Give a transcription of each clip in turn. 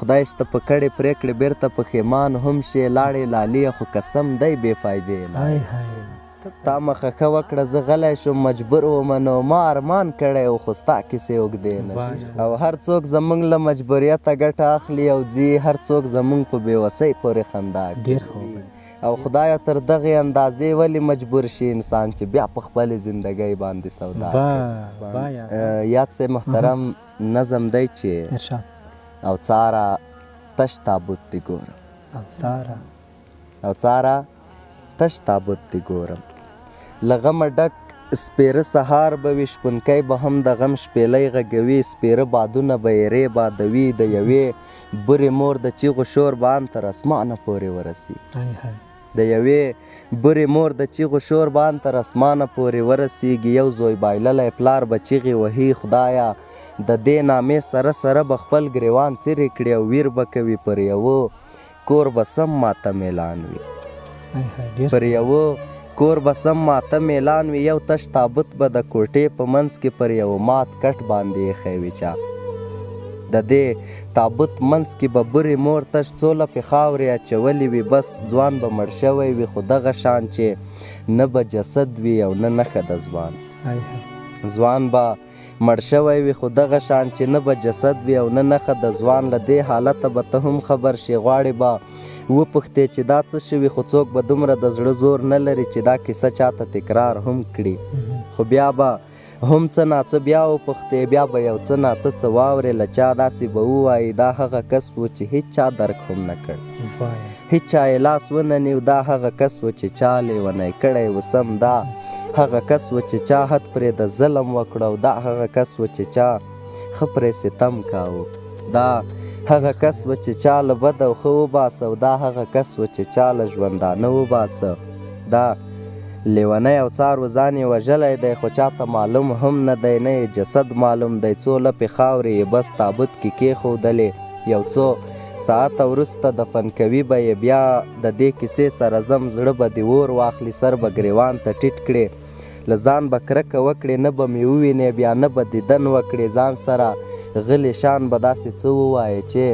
خدای شته په کړې پرېکړې بیرته پښیمان هم شي لاړې لالې خو قسم دی بې فایدې تا مخه ښه وکړه زه غلی شم مجبور ومه نو ما ارمان کړی و خو ستا کیسې اوږدې نه شي او هر څوک زموږ له مجبوریته ګټه اخلي او ځي هر څوک زموږ په بېوسۍ پورې خندا کوي او خدایه تر دغې اندازې ولې مجبور شي انسان چې بیا په خپلې زندګۍ باندې سودا کوي یاد صاحب محترم نظم دی چې اوڅاره تش تابوت دې ګورم اوڅاره تش تابوت دې ګورم له غمه ډک سپېره سهار به وي شپونکی به هم د غم شپېلۍ غږوي سپېره بادونه به یې ری بادوي د یوې برې مور د چیغو شور به ان تر اسمانه پورې ورسي د یوې برې مور د چیغو شور به ان تر اسمانه پورې ورسیږي یو زوی بایللی پلار به چیغې وهي خدایه د دې نامې سره سره به خپل ګریوان څیرې کړي او ویر به کوي پر یوه کور به سم ماتم اعلان وي پر یوه کور به سم ماتم اعلان وي یو تش تابوت به د کوټې په منځ کې پر یو مات کټ باندې ایښی وي چا د دې تابوت منځ کې به برې مور تش څو لپې خاورې اچولې وي بس ځوان به مړ شوی وي خو دغه شان چې نه به جسد وي او نه نښه د ځوان به مړ شوی وي خو دغه شان چې نه به جسد وي او نه نښه د ځوان له دې حالته به ته هم خبر شې غواړې به وپوښتې چې دا څه شوي خو څوک به دومره د زړه زور نه لري چې دا کیسه چاته تکرار هم کړي خو بیا به هم څه ناڅه بیا وپوښتې بیا به یو څه ناڅه څه واورې له چا داسې به ووایي دا هغه کس و چې هیڅ چا درک هم نه کړ هیڅ چا یې لاس ونه نیو دا هغه کس و چې چا لیونی کړی و سم دا هغه کس و چې چا حد پرې د ظلم وکړه او دا هغه کس و چې چا ښه پرې ستم کاوه دا هغه کس و چې چا له بد او ښه وباسه او دا هغه کس و چې چا له ژوندانه وباسه دا لیونی اوڅار و ځان یې وژلی دی خو چاته معلوم هم نه دی نه یې جسد معلوم دی څو لپې خاورې یې بس تابوت کې کېښودلې یو څو ساعته وروسته دفن کوي به یې بیا د دې کیسې سره زم زړه به دې اور واخلي سر به ګریوان ته ټیټ کړې له ځان به کرکه وکړې نه به مې ووینې بیا نه به دیدن وکړې ځان سره غلی شان به داسې څه ووایې چې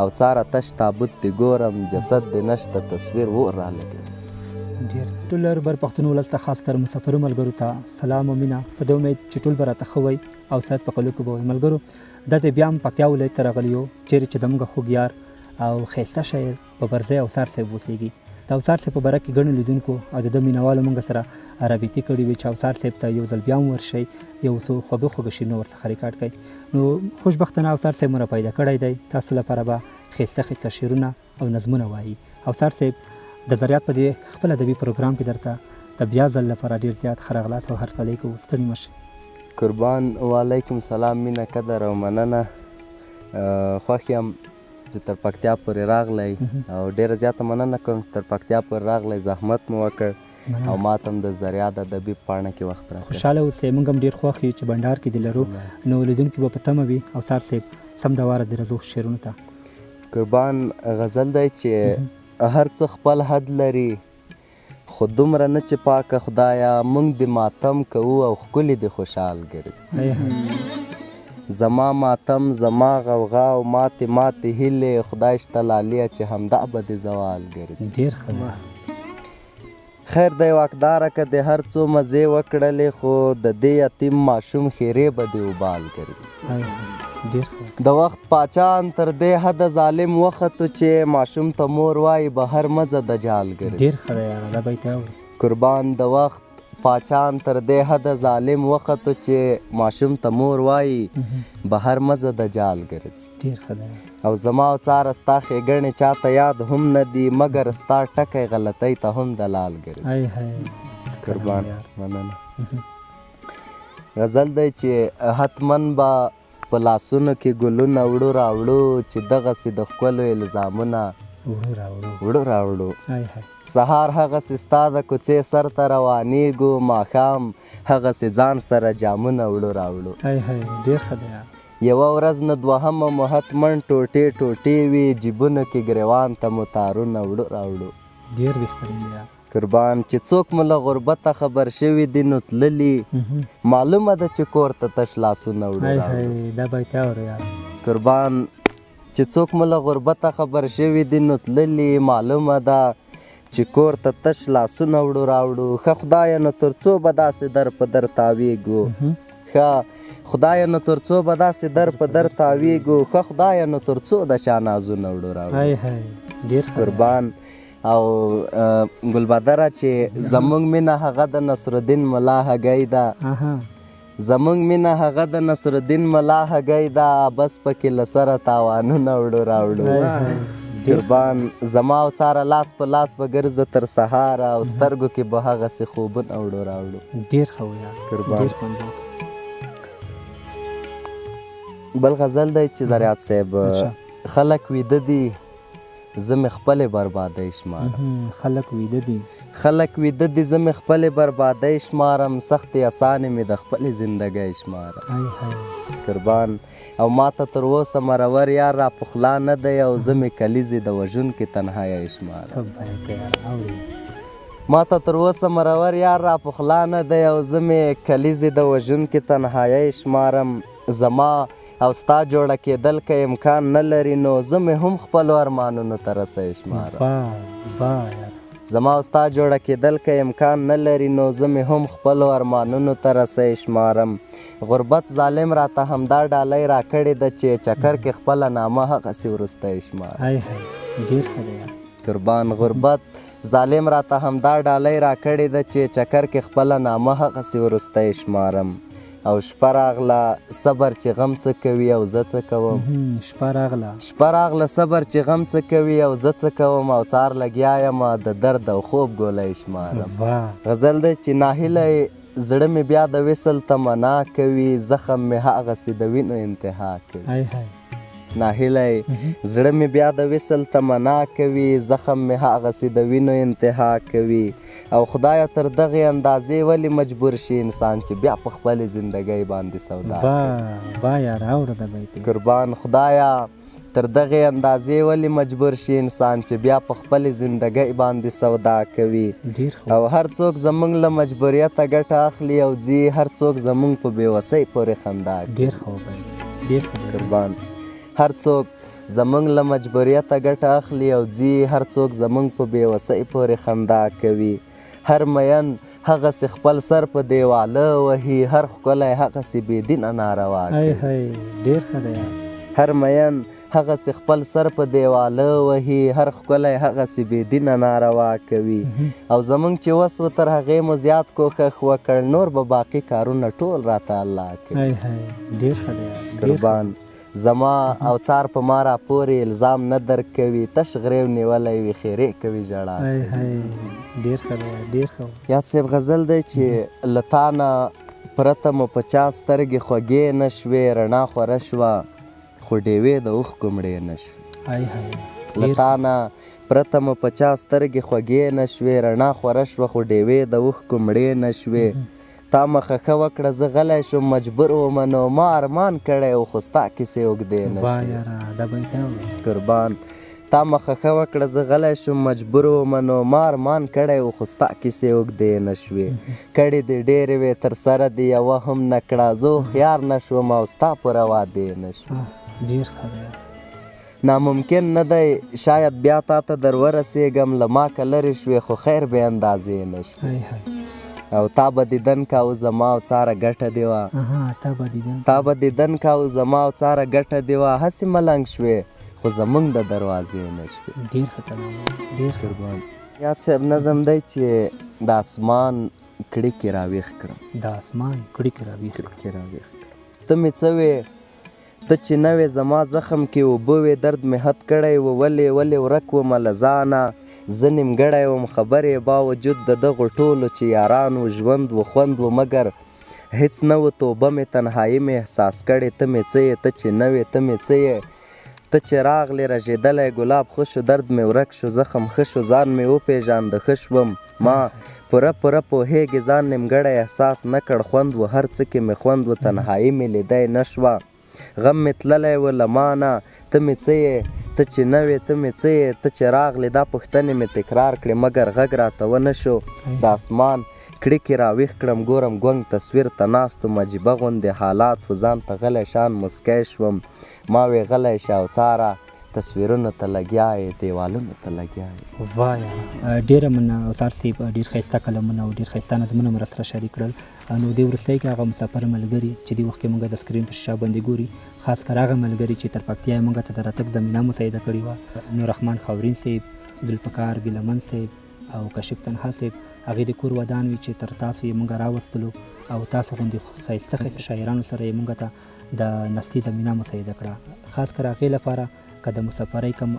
اوڅاره تش تابوت دې ګورم جسد دې نشته تصویر اور رالګوي ډېر ټول بر پښتون ولس ته خاص کر مسافرو ملګرو ته سلام او مینه په دې امید چې ټول به راته ښه وئ او ساعت په قلو کې به وئ ملګرو دا د بیا هم پکتیا ولایت ته راغلي یو چیرې چې زموږ خوږ یار او ښایسته شاعر ببرزی اوڅار صاحب اوسېږي د اوڅار صاحب په باره کې ګڼو لیدونکو او د ده مینهوالو موږ سره رابطې کړي وي چې اوڅار صاحب ته یو ځل بیا هم ورشئ یو څو خوږه خوږه شعرونه ورڅخه ریکارډ کړئ نو خوشبختانه اوڅار صاحب مو را پیدا کړی دی تاسو لپاره به ښایسته ښایسته شعرونه او نظمونه وایي اوڅار صاحب د زریات په دې خپل ادبي پروګرام کې درته د بیا ځل لپاره ډېر زیات ښه راغلاست او هرکلی کوو ستړي مه شئ قربان وعلیکم سلام مینه قدر او مننه خوښ یم چې تر پکتیا پورې راغلی او ډېره زیاته مننه کوم چې تر پکتیا پورې راغلی زحمت مو وکړ او ما ته هم د زریات ادبي پاڼه کې وخت راکړ خوشحاله اوسئ موږ هم ډېر خوښ یو چې بنډار کې دې لرو نو لیدونکي به په تمه وي اوڅار صاحب سم د واره دې رځو شعرونو ته قربان غزل دی چې هر څه خپل حد لري خو دومره نه چې پاکه خدایه موږ د ماتم کوو او ښکلي د خوشحال ګرځي زما ماتم زما غوغا او ماتې ماتې هیلې خدای شته لالیه چې همدا به د زوال ګرځي ډېر ښه خیر دی واکداره که د هر څو مزې وکړلې خو د دې یتیم ماشوم ښیرې به د وبال ګرځي د وخت پاچان تر دې حده ظالم وختو چې ماشوم ته مور وایي بهر مزه د جال ګرځي ډېر ښه دی یاره دا بیت اورو قربان د وخت پاچان تر دې حده ظالم وختو چې ماشوم ته مور وایي بهر مزه د جال ګرځي ډېر ښه دی او زما اوڅاره ستا ښېګڼې چاته یاد هم نه دي مګر ستا ټکی غلطۍ ته هم دلال ګرځي قربان مننه غزل دی چې حتمن به په لاسونو کې ګلونه وړو راوړو چې دغسې د ښکلو الزامونه وړو راوړو سهار هغسې ستا د کوڅې سر ته روانېږو ماښام هغسې ځان سره جامونه وړو راوړو ډېر ښه دی یوه ورځ نه دوهمه مو حتمن ټوټې ټوټې وي جیبونو کې ګریوان ته مو تارونه وړو راوړو ډېر بهترین دی قربان چې څوک مو له غربته خبر شوي دي نو تللي معلومه ده چې کور ته تش لاسونه وړو دا بیت اورو یار قربان چې څوک مو له غربته خبر شوي دي نو تللي معلومه ده چې کور ته تش لاسونه وړو راوړو ښه خدایه نو تر څو به داسې در په در تاویږو ښه خدایه نو تر څو به داسې در په در تاویږو ښه خدایه نو تر څو د چا نازونه وړو راوړو قربان او ګلبدره چې زمونږ مینه هغه د نصرالدین ملا هګۍ ده زمونږ مینه هغه د نصرالدین ملا هګۍ ده بس پکې له سره تاوانونه وړو راوړو قربان زما او څاره لاس په لاس به ګرځو تر سهاره او سترګو کې به هغسې خوبونه وړو راوړو ډېر ښه و یار قربان بل غزل دی چې زریات صاحب خلک ویده دي زه مې خپلې بربادۍ شمارم خلک ویده دي خلک ویده دي زه مې خپلې بربادۍ شمارم سختې اسانې مې د خپلې زندګۍ شمارم قربان او ما ته تر اوسه مرور یار را پخلا نه دی او زه مې کلیزې د وژونکې تنهایۍ شمارم ما ته تر اوسه مرور یار را پخلا نه دی او زه مې کلیزې د وژونکې تنهایۍ شمارم زما او ستا جوړه کېدل که امکان نه لري نو زه مې هم خپلو ارمانونو ته رسی شمارم زما او ستا جوړه کېدل که امکان نه لري نو زه مې هم خپلو ارمانونو ته رسی شمارم غربت ظالم راته همدا ډالۍ راکړې ده چې چکر کې خپله نامه هغسې وروستی شمارم قربان غربت ظالم راته همدا ډالۍ راکړې ده چې چکر کې خپله نامه هغسې وروستی شمارم او شپه راغله صبر چې غم څه کوي او زه څه کوم شپه راغله صبر چې غم څه کوي او زه څه کوم او څار لګیا یم د درد او خوب ګولی شمارم غزل دی چې ناهیلی زړه مې بیا د وصل تمنا کوي زخم مې هغسې د وینو انتها کوي ناهیلی زړه مې بیا د وصل تمنا کوي زخم مې هغسې د وینو انتها کوي او خدایه تر دغې اندازې ولې مجبور شي انسان چې بیا په خپلې زندګۍ باندې سودا کوي قربان خدایه تر دغې اندازې ولې مجبور شي انسان چې بیا په خپلې زندګۍ باندې سودا کوي او هر څوک زموږ له مجبوریته ګټه اخلي او ځي هر څوک زموږ په بېوسۍ پورې خندا کوي قربان هر څوک زموږ له مجبوریته ګټه اخلي او ځي هر څوک زموږ په بېوسۍ پورې خندا کوي هر مین هغسې خپل سر په دیواله وهي هر ښکلی هغسې بېدینه ناروا کوي هر مین هغسې خپل سر په دیواله وهي هر ښکلی هغسې بېدینه ناروا کوي او زموږ چې وس و تر هغې مو زیات کوښښ وکړ نور به باقي کارونه ټول راته الله کوي قربان زما او څار په ما راپورې الزام نه درک کوي تش غریو نیولی وي خیرې کوي ژړا یاد صاحب غزل دی چې له تا نه پرته مو په چا سترګې خوږې نه شوې رڼا خوره شوه خو ډیوې د اوښکو مړې نه شوې له تا نه پرته مو په چا سترګې خوږې نه شوې رڼا خوره شوه خو ډیوې د اوښکو مړې نه شوې تا مخه ښه وکړه زه غلی شوم مجبور ومه نو ما ارمان کړی و خو ستا کیسې اوږدې نه شوې قربان تا مخه ښه وکړه زه غلی شوم مجبور ومه نو ما ارمان کړی و خو ستا کیسې اوږدې نه شوې کړې دې ډېرې وې تر سره دې یوه هم نه کړه زه هوښیار نه شوم او ستا پوره وعدې نه شوې ناممکن نه دی شاید بیا تا ته در ورسېږم له ما که لرې شوې خو خیر بې اندازې نه شوې او تا به دیدن کاو زما او څاره ګټه دې وه تا به دیدن کاو زما او څاره ګټه دې وه هسې ملنګ شوې خو زموږ د دروازې نه شوې قربان یاد صاحب نظم دی چې د اسمان کړکې راویښ کړم ته مې څه وې ته چې نه وې زما زخم کې اوبه وې درد مې حد کړی و ولې ورک ومه له ځانه زه نیمګړی وم خبرې باوجود د دغو ټولو چې یاران و ژوند و خوند و مګر هیڅ نه و توبه مې تنهایي مې احساس کړې ته مې څه یې ته چې نه وې ته مې څه یې ته چې راغلې رژېدلی ګلاب ښه شو درد مې ورک شو زخم ښه شو ځان مې وپېژانده ښه شوم ما پوره پوهېږې ځان نیمګړی احساس نه کړ خوند و هر څه کې مې خوند و تنهایي مې لیدی نه شوه غم مې تللی و له ما نه ته مې څه یې ته چې نه وې ته مې څه یې ته چې راغلې دا پوښتنې مې تکرار کړې مګر غږ راته ونه شو د اسمان کړکې راویښ کړم ګورم ګونګ تصویر ته ناست وم عجیبه غوندې حالات و ځان ته غلی شان مسکی شوم ما وې غلی شه اوڅاره تصویرونو ته لګیا یې دیوالونو ته لګیا یې وایه ډېره مننه اوڅار صاحب ډېر ښایسته کلمونه او ډېر ښایسته نظمونه مو راسره شریک کړل نو دې وروستۍ کې هغه مسافر ملګري چې دې وخت کې موږ د سکرین په شیشه باندې ګوري خاص کر هغه ملګري چې تر پکتیا یې موږ ته د راتګ زمینه مساعده کړې وه نوررحمن خاورین صاحب ذوالفقار ګیلمن صاحب او کشف تنها صاحب هغې د کور ودان وي چې تر تاسو یې موږ راوستلو او تاسو غوندې ښایسته ښایسته شاعرانو سره یې موږ ته د نسلي زمینه مساعده کړه خاص کر هغې لپاره که د مسافرۍ کم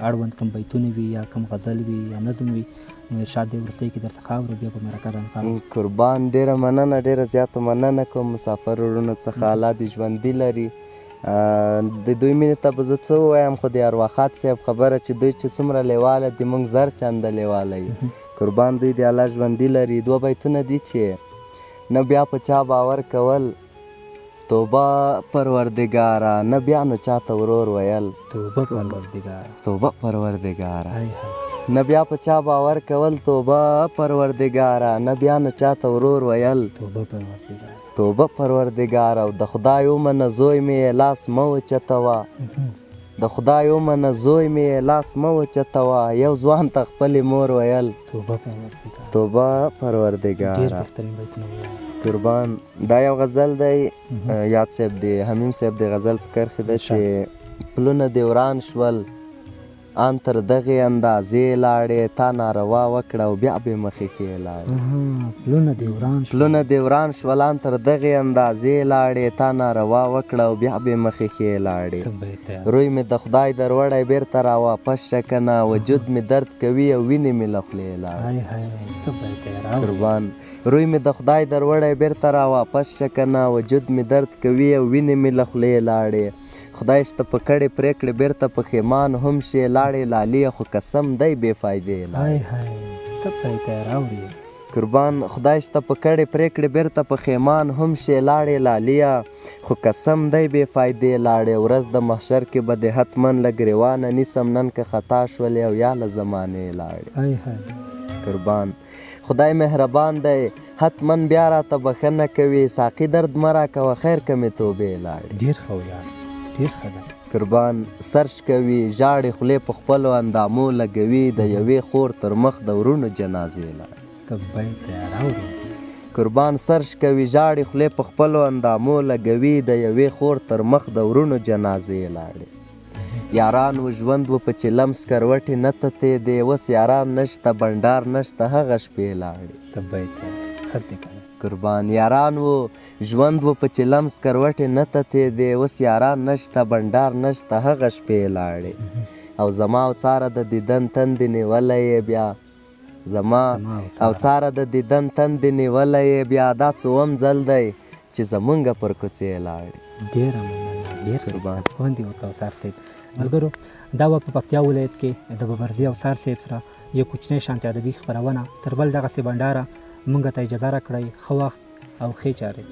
اړوند کم بیتونه وي یا کم غزل وي یا نظم وي نو ارشاد دې وروستۍ کې درڅخه اورو بیا په مرکه باندې قربان ډېره مننه ډېره زیاته مننه کوم مسافر وروڼو څخه الله دې ژوندي لري د دوی مینې ته به زه څه ووایم خو د ارواښاد صاحب خبره چې دوی چې څومره لیواله دي موږ زر چنده لیواله یو قربان دوی دې الله ژوندي لري دوه بیتونه دي چې نه بیا په چا باور کول توبه پروردګاره نه بیا نو چاته ورور ویل توبه پروردګاره توبه پروردګاره نه بیا په چا باور کول توبه پروردګاره نه بیا نو چاته ورور ویل توبه پروردګاره توبه پروردګاره او د خدای ومنه زوی مې لاس مه وچتوه د خدای ومنه زوی مې لاس مه وچتوه یو ځوان ته خپلې مور ویل توبه پروردګاره توبه پروردګاره ډېر بهترین بیتونه ووایه قربان دا یو غزل دی یاد صاحب دی حمیم صاحب دی غزل په کرښې ده چې پلونه دې وران شول ان تر دغې اندازې لاړې تا ناروا وکړه او بیا بې مخې ښې لاړې پلونه دې وران شول پلونه دې وران شول ان تر دغې اندازې لاړې تا ناروا وکړه او بیا بې مخې ښې لاړې روی مې د خدای دروړی بیرته راواپس شه که نه وجود مې درد کوي او وینې مې له خولې لاړې قربان روی مې د خدای دروړی بیرته راواپس شه که نه وجود مې درد کوي او وینې مې له خولې لاړې خدای شته په کړې پرېکړې بیرته پښیمان هم شې لاړې لالې خو قسم دی بې فایدې لاړې قربان خدای شته په کړې پرېکړې بیرته پښیمان هم شې لاړې لالې خو قسم دی بې فایدې لاړې ورځ د محشر کې به دې حتما له ګریوانه نیسم نن که خطا شولې او یا له زمانې لاړې قربان خدای مهربان دی حتما بیا راته بښنه کوي ساقي درد مه راکوه خیر که مې توبې لاړې ډېر ښه ویاړ ډېر ښه ده قربان سرچ کوي ژاړې خولې په خپلو اندامو لګوي د یوې خور تر مخ د ورونو جنازې لاړې قربان سرچ کوي ژاړې خولې په خپلو اندامو لګوي د یوې خور تر مخ د ورونو جنازې لاړې یاران و ژوند و په چلم سکروټې نه تتېدې اوس یاران نشته بنډار نشته هغه شپې لاړې قربان یاران و ژوند و په چلم سکروټې نه تتېدې اوس یاران نشته بنډار نشته هغه شپې لاړې او زما اوڅاره د دیدن تندې نیولی یې بیا زما اوڅاره د دیدن تندې نیولی یې بیا دا څوم ځل دی چې زمونږ پر کوڅې لاړې ډېره مننه ډېر ښایسته خوند یې وکړه اوڅار صاحب ملګرو دا به په پکتیا ولایت کې د ببرزي اوڅار صاحب سره یو کوچنی شانتې ادبي خپرونه تر بل دغسې بنډاره موږ ته اجازه راکړئ ښه وخت او ښې چارې